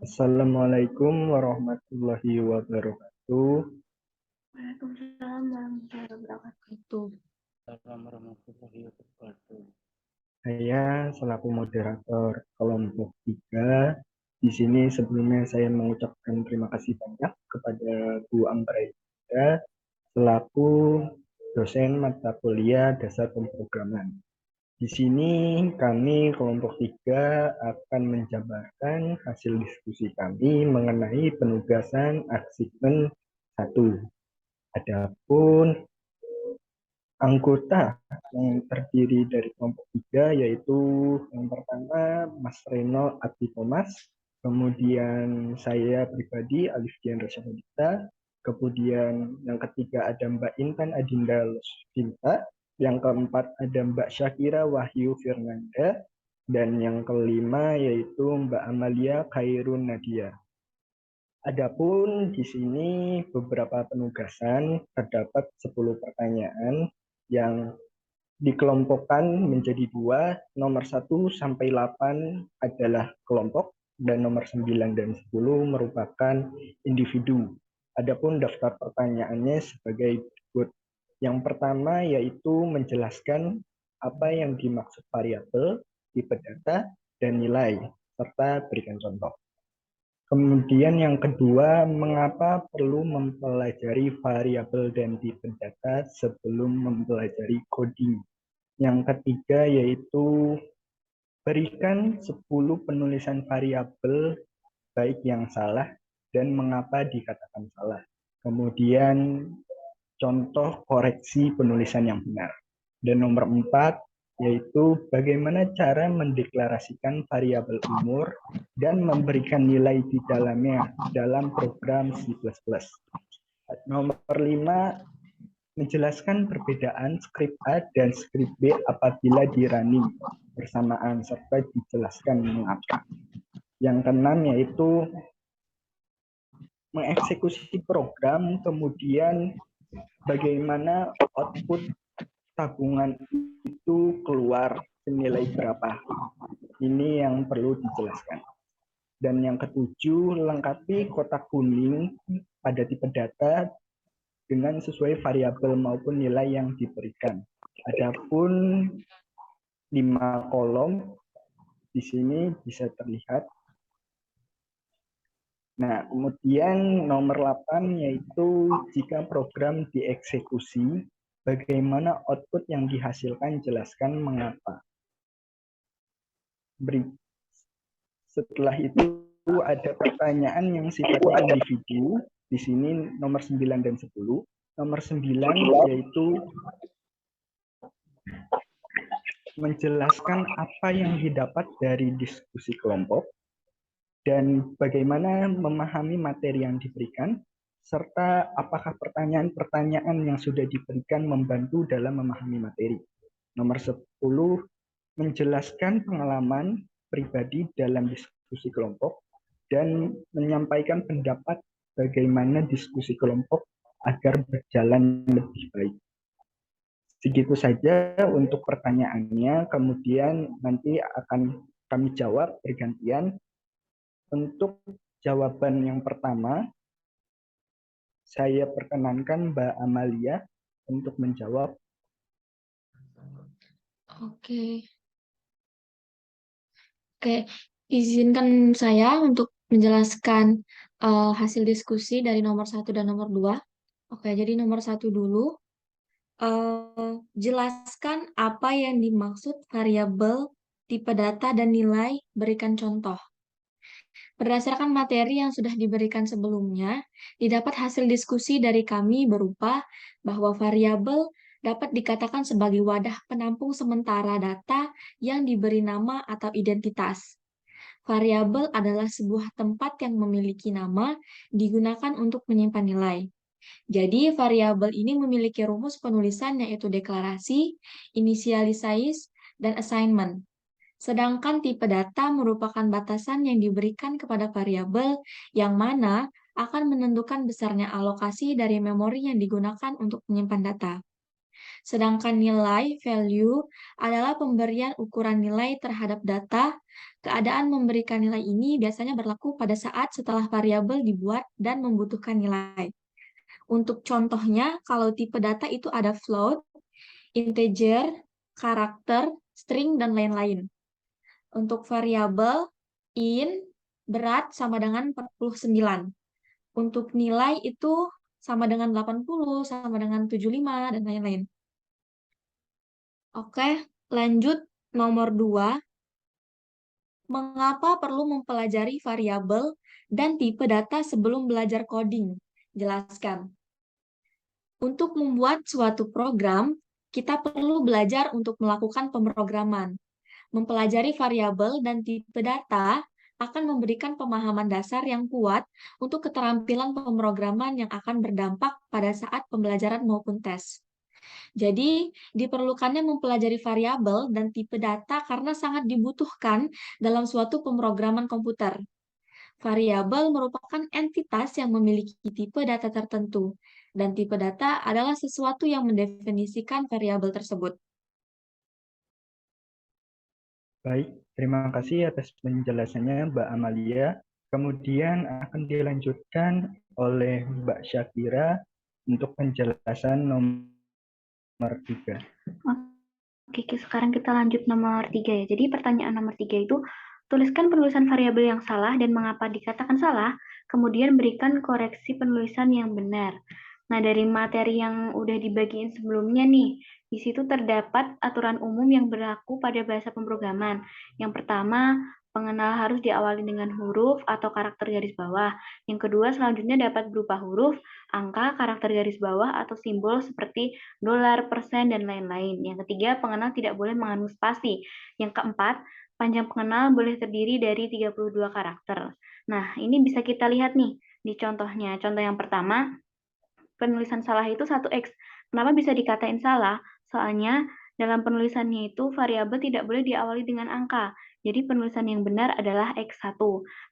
Assalamualaikum warahmatullahi wabarakatuh. Waalaikumsalam warahmatullahi wabarakatuh. Assalamualaikum warahmatullahi wabarakatuh. Saya selaku moderator kelompok 3. Di sini sebelumnya saya mengucapkan terima kasih banyak kepada Bu Ambraida selaku dosen mata kuliah dasar pemrograman. Di sini kami kelompok 3 akan menjabarkan hasil diskusi kami mengenai penugasan achievement 1. Adapun anggota yang terdiri dari kelompok 3 yaitu yang pertama Mas Reno Ati Thomas, kemudian saya pribadi Alif Dian Rasyadita, kemudian yang ketiga ada Mbak Intan Adinda Lusfinta, yang keempat ada Mbak Syakira Wahyu Firnanda, dan yang kelima yaitu Mbak Amalia Khairun Nadia. Adapun di sini beberapa penugasan, terdapat 10 pertanyaan yang dikelompokkan menjadi 2, nomor 1 sampai 8 adalah kelompok, dan nomor 9 dan 10 merupakan individu. Adapun daftar pertanyaannya sebagai berikut. Yang pertama yaitu menjelaskan apa yang dimaksud variabel, tipe data, dan nilai, serta berikan contoh. Kemudian yang kedua, mengapa perlu mempelajari variabel dan tipe data sebelum mempelajari coding. Yang ketiga yaitu berikan 10 penulisan variabel baik yang salah dan mengapa dikatakan salah. Kemudian contoh koreksi penulisan yang benar. Dan nomor 4 yaitu bagaimana cara mendeklarasikan variabel umur dan memberikan nilai di dalamnya dalam program C++. Nomor 5, menjelaskan perbedaan script A dan script B apabila di running bersamaan serta dijelaskan mengapa. Yang keenam yaitu mengeksekusi program, kemudian bagaimana output tabungan itu keluar senilai berapa. Ini yang perlu dijelaskan. Dan yang ketujuh, lengkapi kotak kuning pada tipe data dengan sesuai variabel maupun nilai yang diberikan. Adapun 5 kolom di sini bisa terlihat. Nah, kemudian nomor 8 yaitu jika program dieksekusi, bagaimana output yang dihasilkan, jelaskan mengapa. Setelah itu ada pertanyaan yang sifatnya individu, di sini nomor 9 dan 10. Nomor 9 yaitu menjelaskan apa yang didapat dari diskusi kelompok dan bagaimana memahami materi yang diberikan, serta apakah pertanyaan-pertanyaan yang sudah diberikan membantu dalam memahami materi. Nomor 10, menjelaskan pengalaman pribadi dalam diskusi kelompok dan menyampaikan pendapat bagaimana diskusi kelompok agar berjalan lebih baik. Segitu saja untuk pertanyaannya, kemudian nanti akan kami jawab bergantian. Untuk jawaban yang pertama, saya perkenankan Mbak Amalia untuk menjawab. Oke, izinkan saya untuk menjelaskan hasil diskusi dari nomor 1 dan nomor 2. Oke, jadi nomor 1 dulu. Jelaskan apa yang dimaksud variabel, tipe data, dan nilai, berikan contoh. Berdasarkan materi yang sudah diberikan sebelumnya, didapat hasil diskusi dari kami berupa bahwa variabel dapat dikatakan sebagai wadah penampung sementara data yang diberi nama atau identitas. Variabel adalah sebuah tempat yang memiliki nama digunakan untuk menyimpan nilai. Jadi, variabel ini memiliki rumus penulisan yaitu deklarasi, initialize, dan assignment. Sedangkan tipe data merupakan batasan yang diberikan kepada variabel yang mana akan menentukan besarnya alokasi dari memori yang digunakan untuk menyimpan data. Sedangkan nilai value adalah pemberian ukuran nilai terhadap data. Keadaan memberikan nilai ini biasanya berlaku pada saat setelah variabel dibuat dan membutuhkan nilai. Untuk contohnya, kalau tipe data itu ada float, integer, karakter, string, dan lain-lain. Untuk variabel, in, berat sama dengan 49. Untuk nilai itu sama dengan 80, sama dengan 75, dan lain-lain. Oke, lanjut nomor 2. Mengapa perlu mempelajari variabel dan tipe data sebelum belajar coding? Jelaskan. Untuk membuat suatu program, kita perlu belajar untuk melakukan pemrograman. Mempelajari variabel dan tipe data akan memberikan pemahaman dasar yang kuat untuk keterampilan pemrograman yang akan berdampak pada saat pembelajaran maupun tes. Jadi, diperlukannya mempelajari variabel dan tipe data karena sangat dibutuhkan dalam suatu pemrograman komputer. Variabel merupakan entitas yang memiliki tipe data tertentu, dan tipe data adalah sesuatu yang mendefinisikan variabel tersebut. Baik, terima kasih atas penjelasannya Mbak Amalia. Kemudian akan dilanjutkan oleh Mbak Syakira untuk penjelasan nomor 3. Oke, sekarang kita lanjut nomor 3 ya. Jadi pertanyaan nomor 3 itu, tuliskan penulisan variabel yang salah dan mengapa dikatakan salah, kemudian berikan koreksi penulisan yang benar. Nah, dari materi yang udah dibagiin sebelumnya nih, di situ terdapat aturan umum yang berlaku pada bahasa pemrograman. Yang pertama, pengenal harus diawali dengan huruf atau karakter garis bawah. Yang kedua, selanjutnya dapat berupa huruf, angka, karakter garis bawah, atau simbol seperti dolar, persen, dan lain-lain. Yang ketiga, pengenal tidak boleh mengandung spasi. Yang keempat, panjang pengenal boleh terdiri dari 32 karakter. Nah, ini bisa kita lihat nih di contohnya. Contoh yang pertama, penulisan salah itu 1x. Kenapa bisa dikatain salah? Soalnya dalam penulisannya itu variabel tidak boleh diawali dengan angka. Jadi penulisan yang benar adalah X1.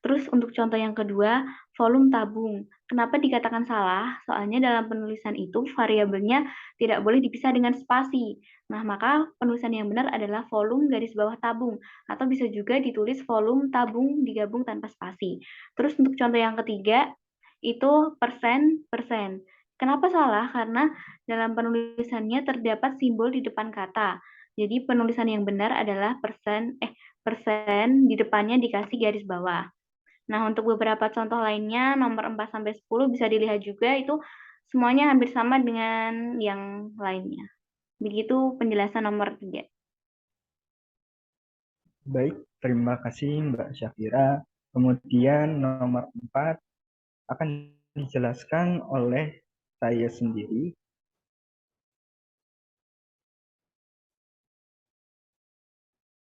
Terus untuk contoh yang kedua, volume tabung. Kenapa dikatakan salah? Soalnya dalam penulisan itu variabelnya tidak boleh dipisah dengan spasi. Nah, maka penulisan yang benar adalah volume garis bawah tabung. Atau bisa juga ditulis volume tabung digabung tanpa spasi. Terus untuk contoh yang ketiga, itu persen, persen. Kenapa salah? Karena dalam penulisannya terdapat simbol di depan kata. Jadi penulisan yang benar adalah persen di depannya dikasih garis bawah. Nah, untuk beberapa contoh lainnya nomor 4 sampai 10 bisa dilihat juga itu semuanya hampir sama dengan yang lainnya. Begitu penjelasan nomor 3. Baik, terima kasih Mbak Syafira. Kemudian nomor 4 akan dijelaskan oleh saya sendiri.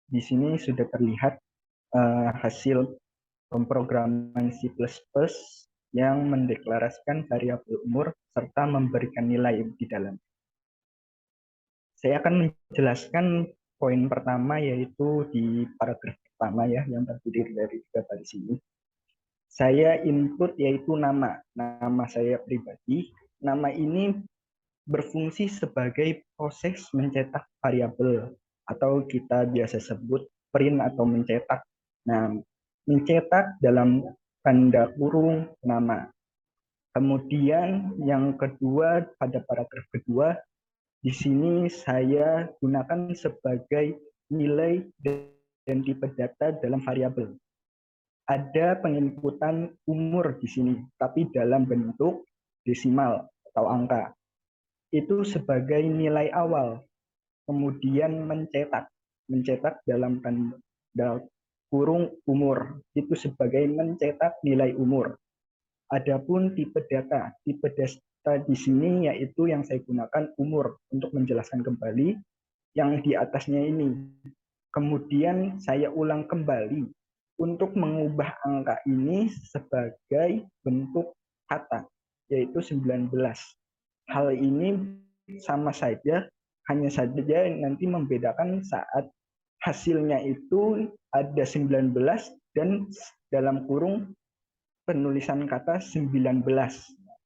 Di sini sudah terlihat hasil pemrograman C++ yang mendeklarasikan variabel umur serta memberikan nilai di dalam. Saya akan menjelaskan poin pertama yaitu di paragraf pertama ya yang terdiri dari 3 baris ini. Saya input yaitu nama saya pribadi. Nama ini berfungsi sebagai proses mencetak variabel atau kita biasa sebut print atau mencetak. Nah, mencetak dalam tanda kurung nama. Kemudian yang kedua pada paragraf kedua di sini saya gunakan sebagai nilai dan tipe data dalam variabel. Ada penginputan umur di sini, tapi dalam bentuk desimal atau angka. Itu sebagai nilai awal. Kemudian mencetak dalam tanda kurung umur. Itu sebagai mencetak nilai umur. Adapun tipe data di sini yaitu yang saya gunakan umur untuk menjelaskan kembali yang di atasnya ini. Kemudian saya ulang kembali untuk mengubah angka ini sebagai bentuk kata, yaitu 19. Hal ini sama saja, hanya saja nanti membedakan saat hasilnya itu ada 19 dan dalam kurung penulisan kata 19.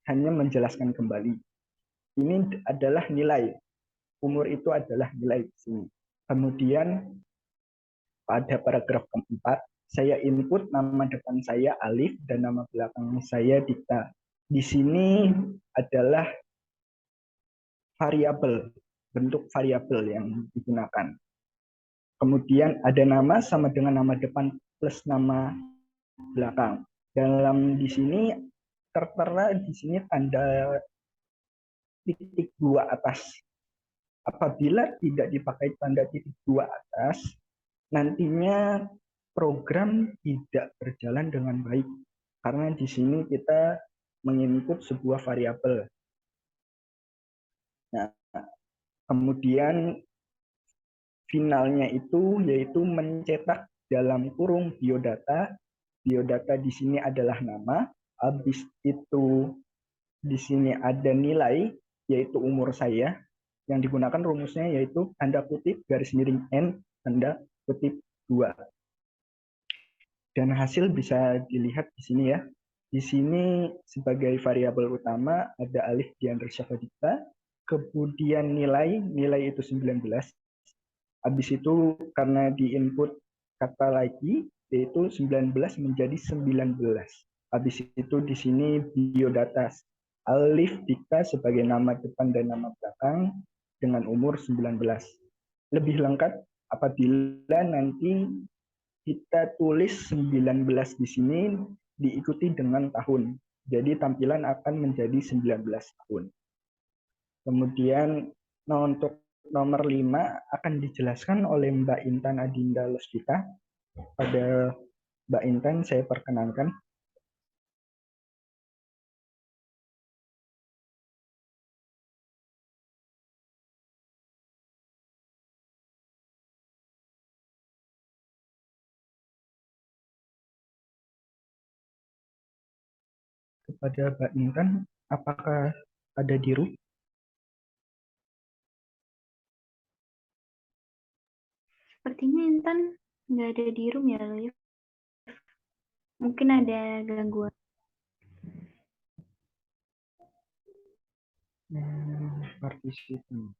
Hanya menjelaskan kembali. Ini adalah nilai. umur itu adalah nilai di sini. Kemudian pada paragraf keempat, saya input nama depan saya Alif dan nama belakang saya Dita. Di sini adalah variabel, bentuk variabel yang digunakan. Kemudian ada nama sama dengan nama depan plus nama belakang. Dalam di sini tertera di sini tanda titik dua atas. Apabila tidak dipakai tanda titik dua atas, nantinya program tidak berjalan dengan baik. Karena di sini kita menginput sebuah variabel. Nah, kemudian finalnya itu yaitu mencetak dalam kurung biodata. Biodata di sini adalah nama. Habis itu di sini ada nilai, yaitu umur saya. Yang digunakan rumusnya yaitu tanda kutip garis miring N tanda kutip 2. Dan hasil bisa dilihat di sini ya. Di sini sebagai variabel utama ada Alif Diandra Syafadita, kemudian nilai itu 19. Habis itu karena di input kata lagi yaitu 19 menjadi 19. Habis itu di sini biodata Alif Dita sebagai nama depan dan nama belakang dengan umur 19. Lebih lengkap apabila nanti kita tulis 19 di sini diikuti dengan tahun. Jadi tampilan akan menjadi 19 tahun. Kemudian untuk nomor 5 akan dijelaskan oleh Mbak Intan Adinda Losvita. Pada Mbak Intan saya perkenankan. Kepada Mbak Intan, apakah ada di room? Sepertinya Intan nggak ada di room ya, Liv. Mungkin ada gangguan. Partisipan.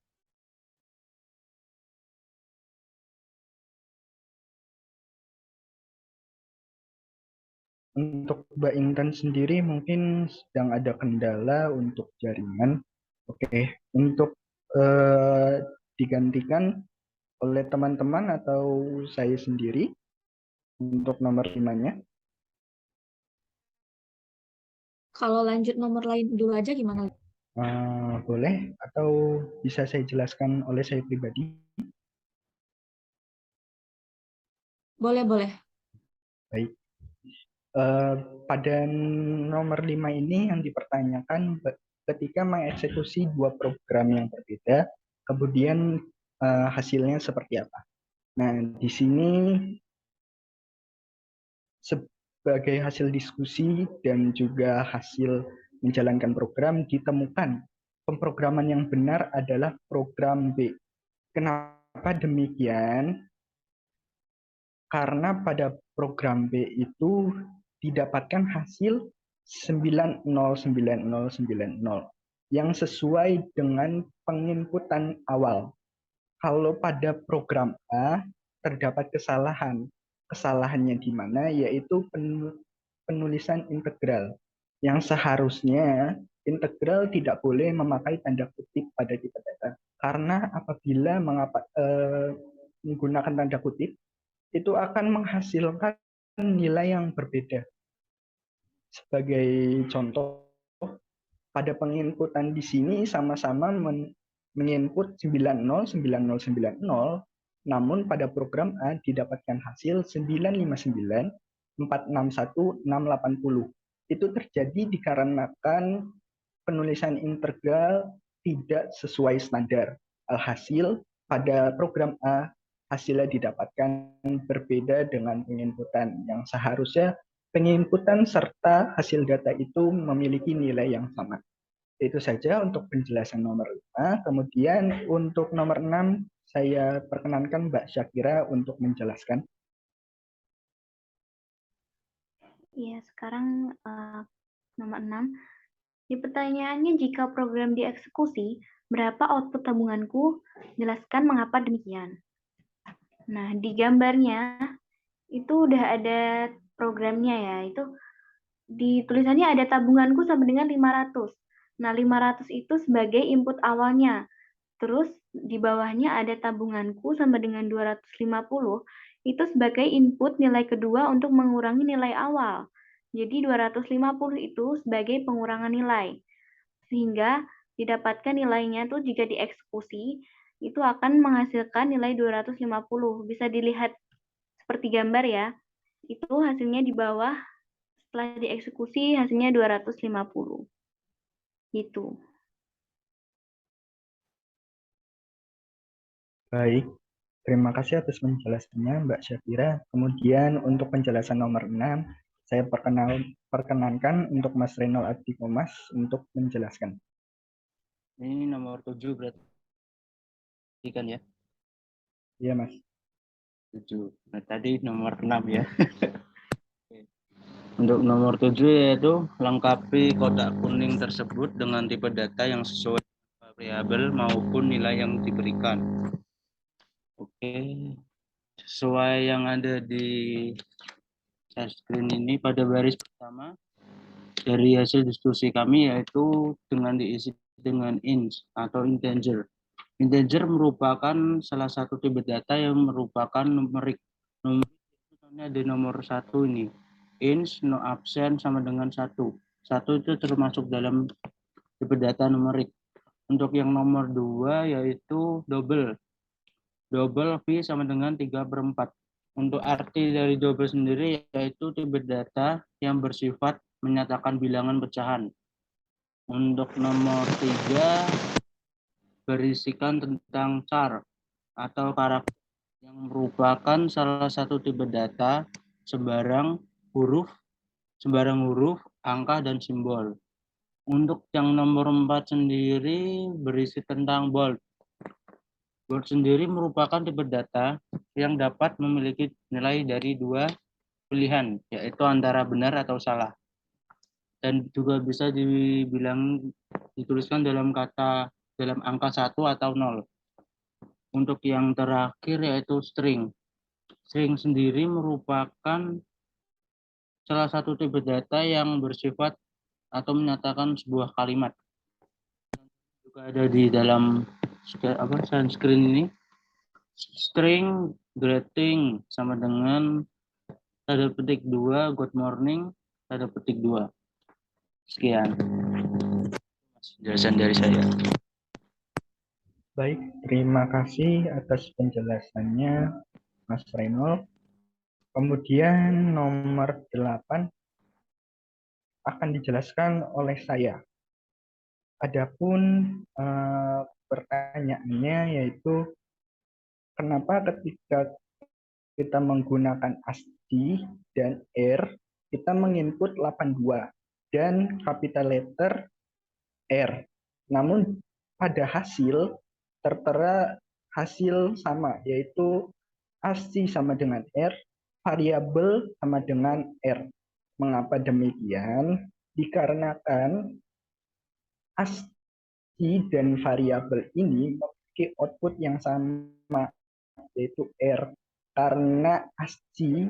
Untuk Mbak Intan sendiri mungkin sedang ada kendala untuk jaringan. Oke, untuk digantikan oleh teman-teman atau saya sendiri untuk nomor 5-nya. Kalau lanjut nomor lain dulu aja gimana? Boleh, atau bisa saya jelaskan oleh saya pribadi? Boleh, boleh. Baik. Pada nomor 5 ini yang dipertanyakan ketika mengeksekusi dua program yang berbeda, kemudian hasilnya seperti apa? Nah, di sini sebagai hasil diskusi dan juga hasil menjalankan program ditemukan pemrograman yang benar adalah program B. Kenapa demikian? Karena pada program B itu didapatkan hasil 909090 yang sesuai dengan penginputan awal. Kalau pada program A terdapat kesalahan. Kesalahannya di mana? Yaitu penulisan integral. Yang seharusnya integral tidak boleh memakai tanda kutip pada tipe data. Karena apabila menggunakan tanda kutip, itu akan menghasilkan nilai yang berbeda. Sebagai contoh, pada penginputan di sini sama-sama menginput 909090, namun pada program A didapatkan hasil 959461680. Itu terjadi dikarenakan penulisan integral tidak sesuai standar. Alhasil pada program A hasilnya didapatkan berbeda dengan penginputan yang seharusnya penginputan serta hasil data itu memiliki nilai yang sama. Itu saja untuk penjelasan nomor 5. Kemudian untuk nomor 6 saya perkenankan Mbak Syakira untuk menjelaskan. Ya, sekarang nomor 6. Di pertanyaannya, jika program dieksekusi, Berapa output tabunganku? Jelaskan mengapa demikian. Nah, di gambarnya itu udah ada programnya ya. Itu di tulisannya ada tabunganku sama dengan 500. Nah, 500 itu sebagai input awalnya. Terus di bawahnya ada tabunganku sama dengan 250, itu sebagai input nilai kedua untuk mengurangi nilai awal. Jadi 250 itu sebagai pengurangan nilai. Sehingga didapatkan nilainya tuh jika dieksekusi, itu akan menghasilkan nilai 250. Bisa dilihat seperti gambar ya. Itu hasilnya di bawah, setelah dieksekusi hasilnya 250. Gitu. Baik, terima kasih atas penjelasannya Mbak Syafira. Kemudian untuk penjelasan nomor 6, saya perkenankan untuk Mas Renol Adikomas untuk menjelaskan. Ini nomor 7 berarti kan ya? Iya, Mas. 7. Nah, tadi nomor 6 ya. Untuk nomor 7 yaitu lengkapi kotak kuning tersebut dengan tipe data yang sesuai variabel maupun nilai yang diberikan. Oke, sesuai yang ada di share screen ini pada baris pertama dari hasil diskusi kami yaitu dengan diisi dengan int atau integer. Integer merupakan salah satu tipe data yang merupakan numerik. Numerik ada nomor 1 ini. Int, no absent sama dengan 1. 1 itu termasuk dalam tipe data numerik. Untuk yang nomor 2 yaitu double. Double V sama dengan 3/4. Untuk arti dari double sendiri yaitu tipe data yang bersifat menyatakan bilangan pecahan. Untuk nomor 3 berisikan tentang char atau karakter yang merupakan salah satu tipe data sembarang huruf, angka, dan simbol. Untuk yang nomor 4 sendiri berisi tentang bold. Bold sendiri merupakan tipe data yang dapat memiliki nilai dari 2 pilihan, yaitu antara benar atau salah. Dan juga bisa dituliskan dalam angka 1 atau 0. Untuk yang terakhir yaitu string. String sendiri merupakan salah satu tipe data yang bersifat atau menyatakan sebuah kalimat. Juga ada di dalam screen ini. String greeting sama dengan tanda petik 2 good morning tanda petik 2. Sekian penjelasan dari saya. Baik, terima kasih atas penjelasannya Mas Renol. Kemudian nomor 8 akan dijelaskan oleh saya. Adapun pertanyaannya yaitu kenapa ketika kita menggunakan ASCII dan R, kita menginput 82 dan capital letter R. Namun pada hasil tertera hasil sama, yaitu ASCII sama dengan R, variabel sama dengan R. Mengapa demikian? Dikarenakan ASCII dan variabel ini memiliki output yang sama, yaitu R. Karena ASCII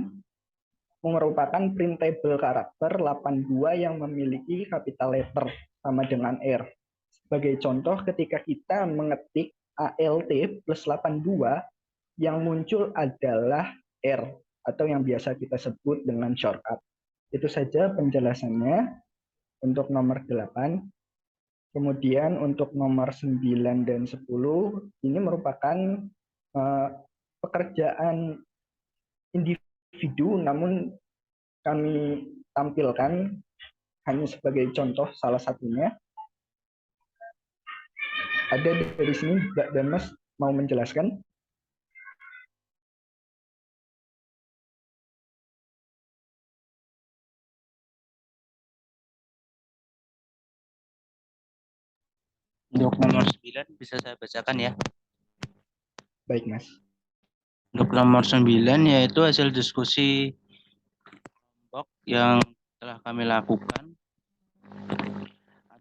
merupakan printable karakter 82 yang memiliki capital letter sama dengan R. Sebagai contoh, ketika kita mengetik ALT plus 82, yang muncul adalah R, atau yang biasa kita sebut dengan shortcut. Itu saja penjelasannya untuk nomor 8. Kemudian untuk nomor 9 dan 10, ini merupakan pekerjaan individu, namun kami tampilkan hanya sebagai contoh salah satunya. Ada dari sini Mbak Damas mau menjelaskan? Untuk nomor 9 bisa saya bacakan ya. Baik, Mas. Untuk nomor 9 yaitu hasil diskusi kelompok yang telah kami lakukan.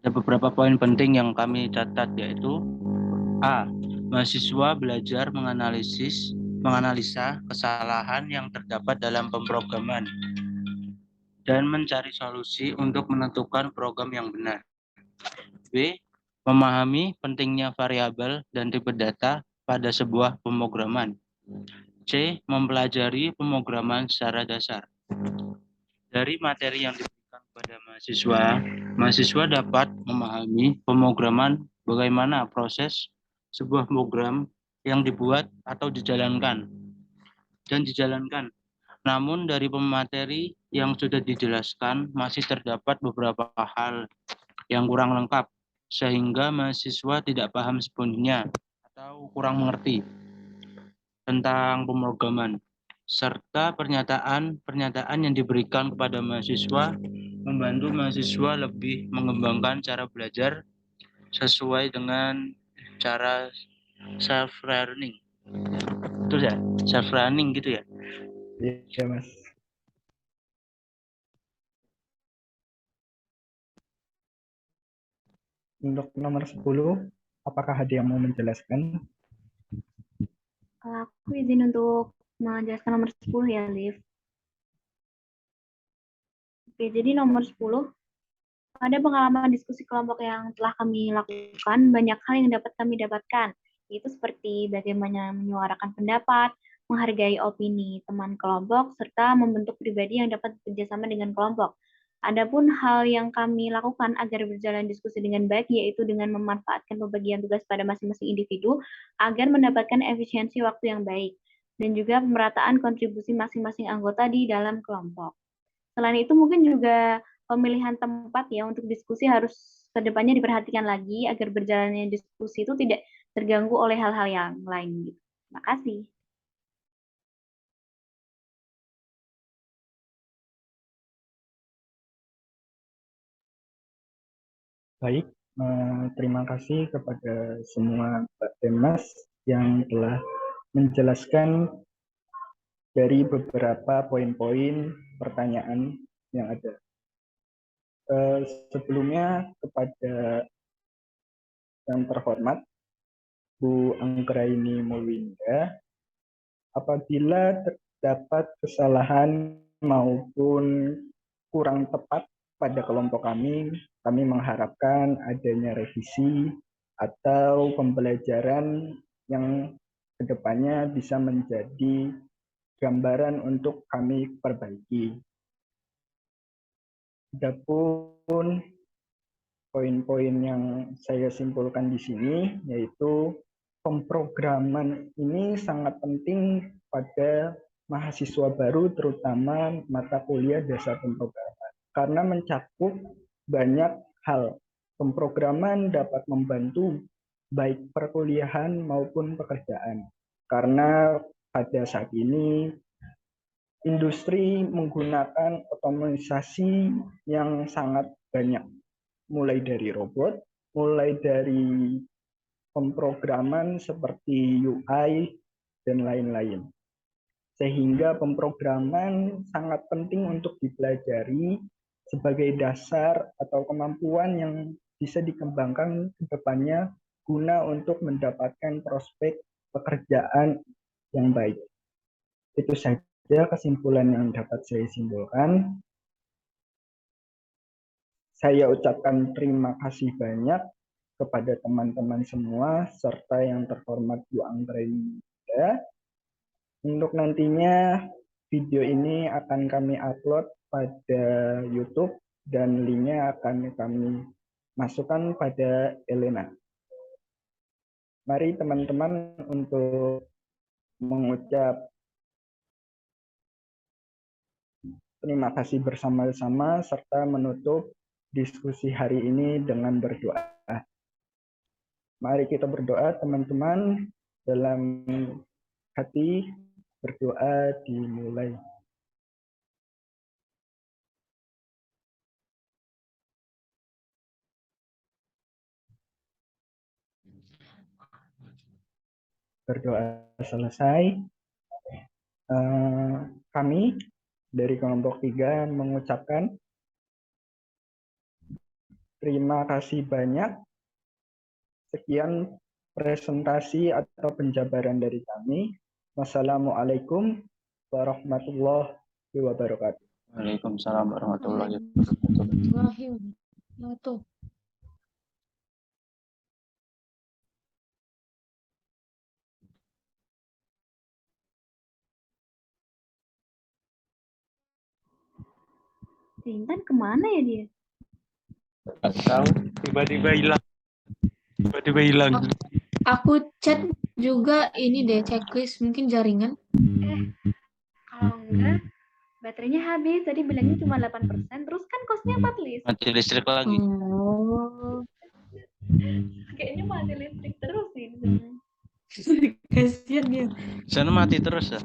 Ada beberapa poin penting yang kami catat yaitu A. Mahasiswa belajar menganalisa kesalahan yang terdapat dalam pemrograman dan mencari solusi untuk menentukan program yang benar. B. Memahami pentingnya variabel dan tipe data pada sebuah pemrograman. C. Mempelajari pemrograman secara dasar. Dari materi yang diberikan kepada mahasiswa dapat memahami pemrograman, bagaimana proses sebuah program yang dibuat atau dijalankan. Namun dari pemateri yang sudah dijelaskan masih terdapat beberapa hal yang kurang lengkap, sehingga mahasiswa tidak paham sepenuhnya atau kurang mengerti tentang pemrograman, serta pernyataan yang diberikan kepada mahasiswa membantu mahasiswa lebih mengembangkan cara belajar sesuai dengan cara self-learning. Betul ya? Self-learning gitu ya? Iya, Mas. Untuk nomor 10, apakah ada yang mau menjelaskan? Aku izin untuk menjelaskan nomor 10 ya, Liv. Oke, jadi nomor 10, pada pengalaman diskusi kelompok yang telah kami lakukan, banyak hal yang dapat kami dapatkan, yaitu seperti bagaimana menyuarakan pendapat, menghargai opini teman kelompok, serta membentuk pribadi yang dapat bekerjasama dengan kelompok. Adapun hal yang kami lakukan agar berjalan diskusi dengan baik, yaitu dengan memanfaatkan pembagian tugas pada masing-masing individu agar mendapatkan efisiensi waktu yang baik, dan juga pemerataan kontribusi masing-masing anggota di dalam kelompok. Selain itu mungkin juga pemilihan tempat ya untuk diskusi harus kedepannya diperhatikan lagi agar berjalannya diskusi itu tidak terganggu oleh hal-hal yang lain gitu. Terima kasih. Baik, terima kasih kepada semua Mbak Demas yang telah menjelaskan dari beberapa poin-poin pertanyaan yang ada. Sebelumnya kepada yang terhormat Bu Anggraini Mulwinda, apabila terdapat kesalahan maupun kurang tepat pada kelompok kami mengharapkan adanya revisi atau pembelajaran yang kedepannya bisa menjadi gambaran untuk kami perbaiki. Adapun poin-poin yang saya simpulkan di sini yaitu pemrograman ini sangat penting pada mahasiswa baru, terutama mata kuliah dasar pemrograman, karena mencakup banyak hal. Pemrograman dapat membantu baik perkuliahan maupun pekerjaan, karena pada saat ini industri menggunakan otomatisasi yang sangat banyak, mulai dari robot, mulai dari pemrograman seperti UI, dan lain-lain. Sehingga pemrograman sangat penting untuk dipelajari sebagai dasar atau kemampuan yang bisa dikembangkan ke depannya guna untuk mendapatkan prospek pekerjaan yang baik. Itu saja kesimpulan yang dapat saya simpulkan. Saya ucapkan terima kasih banyak kepada teman-teman semua, serta yang terhormat Bu Anggraini. Untuk nantinya video ini akan kami upload pada YouTube dan linknya akan kami masukkan pada Elena. Mari teman-teman untuk mengucap terima kasih bersama-sama serta menutup diskusi hari ini dengan berdoa. Mari kita berdoa teman-teman, dalam hati berdoa dimulai. Berdoa selesai. Kami dari kelompok 3 mengucapkan terima kasih banyak. Sekian presentasi atau penjabaran dari kami. Wassalamualaikum warahmatullahi wabarakatuh. Waalaikumsalam warahmatullahi wabarakatuh. Warahmatullahi wabarakatuh. Intan kemana ya dia? Nggak tahu, tiba-tiba hilang. Tiba-tiba hilang. Aku chat juga ini deh checklist mungkin jaringan. Kalau enggak, baterainya habis. Tadi bilangnya cuma 8%, terus kan kosnya 4 list. Mati listrik lagi. Oh, Kayaknya mati listrik terus sih di sana. kasihan dia. Sana mati terus ya.